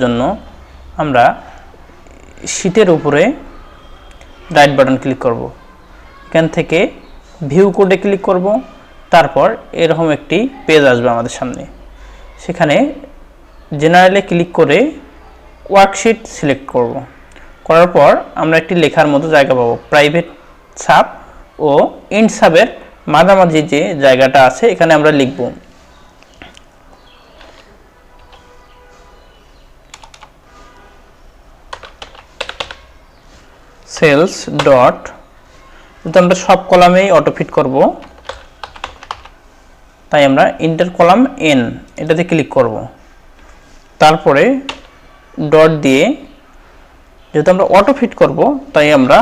জন্য আমরা শীটের উপরে রাইট বাটন ক্লিক করব। এখান থেকে ভিউ কোডে ক্লিক করব। তারপর এরকম একটি পেজ আসবে আমাদের সামনে। সেখানে জেনারেলে ক্লিক করে ওয়ার্কশিট সিলেক্ট করব। করার পর আমরা একটি লেখার মতো জায়গা পাবো। প্রাইভেট সাব ও ইন্ড সাবের মাঝামাঝি যে জায়গাটা আছে এখানে আমরা লিখব সেলস ডট, আমরা সব কলামেই অটোফিট করব, তাই আমরা ইন্টার কলাম এন এটাতে ক্লিক করব। তারপরে ডট দিয়ে, যেহেতু আমরা অটোফিট করব তাই আমরা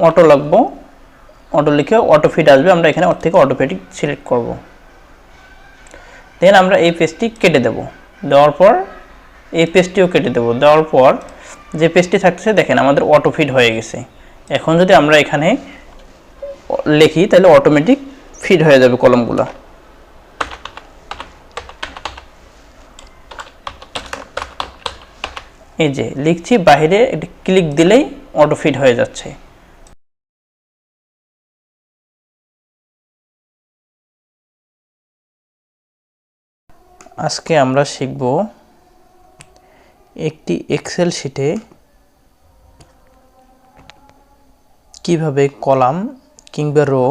অটো লিখব। অটো লিখে অটোফিট আসবে, আমরা এখানে ওর থেকে অটোফিট সিলেক্ট করব। দেন আমরা এই পেজটি কেটে দেব। দেওয়ার পর এই পেজটিও কেটে দেব। দেওয়ার পর যে পেজটি থাকছে দেখেন আমাদের অটোফিট হয়ে গেছে। এখন যদি আমরা এখানে লিখি তাহলে অটোমেটিক ফিট হয়ে যাবে কলমগুলো। এই যে লিখছি, বাইরে ক্লিক দিলেই অটোফিট হয়ে যাচ্ছে। আজকে আমরা শিখব একটি এক্সেল শিটে কিভাবে কলাম কিংবা রো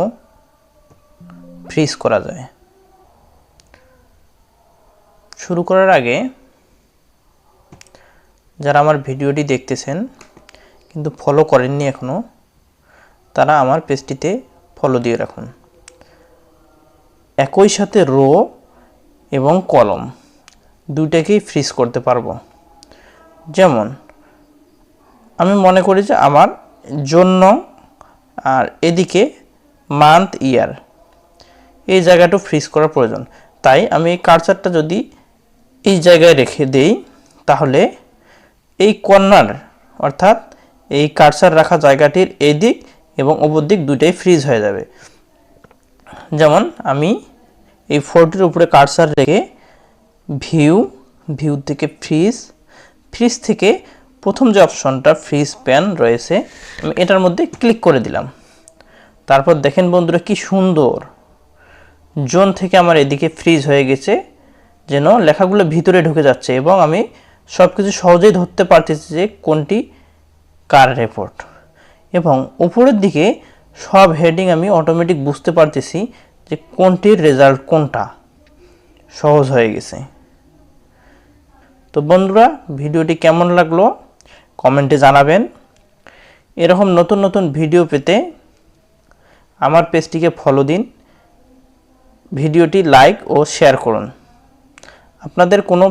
ফ্রিজ করা যায়। শুরু করার আগে যারা আমার ভিডিওটি দেখতেছেন কিন্তু ফলো করেননি এখনো, তারা আমার পেজটিতে ফলো দিয়ে রাখুন। একই সাথে রো এবং কলম দুইটাকেই ফ্রিজ করতে পারবো। যেমন আমি মনে করি যে আমার জন্য আর এদিকে মান্থ ইয়ার এই জায়গাটা ফ্রিজ করার প্রয়োজন। তাই আমি এই কার্সারটা যদি এই জায়গায় রেখে দেই তাহলে এই কর্নার অর্থাৎ এই কার্সার রাখা জায়গাটির এই দিক এবং অপর দিক দুটাই ফ্রিজ হয়ে যাবে। যেমন আমি এই ফোরটির উপরে কার্সার রেখে ভিউ থেকে ফ্রিজ থেকে প্রথম যে অপশনটা ফ্রিজ প্যান রয়েছে আমি এটার মধ্যে ক্লিক করে দিলাম। তারপর দেখেন বন্ধুরা কি সুন্দর জোন থেকে আমার এদিকে ফ্রিজ হয়ে গেছে, যেন লেখাগুলো ভিতরে ঢুকে যাচ্ছে এবং আমি সব কিছু সহজেই ধরতে পারতেছি যে কোনটি কার রিপোর্ট। এবং উপরের দিকে সব হেডিং আমি অটোমেটিক বুঝতে পারতেছি যে কোনটির রেজাল্ট কোনটা, সহজ হয়ে গেছে। তো বন্ধুরা ভিডিওটি কেমন লাগলো কমেন্টে জানাবেন। এরকম নতুন নতুন ভিডিও পেতে আমার পেজটিকে ফলো দিন, ভিডিওটি লাইক ও শেয়ার করুন। আপনাদের কোনো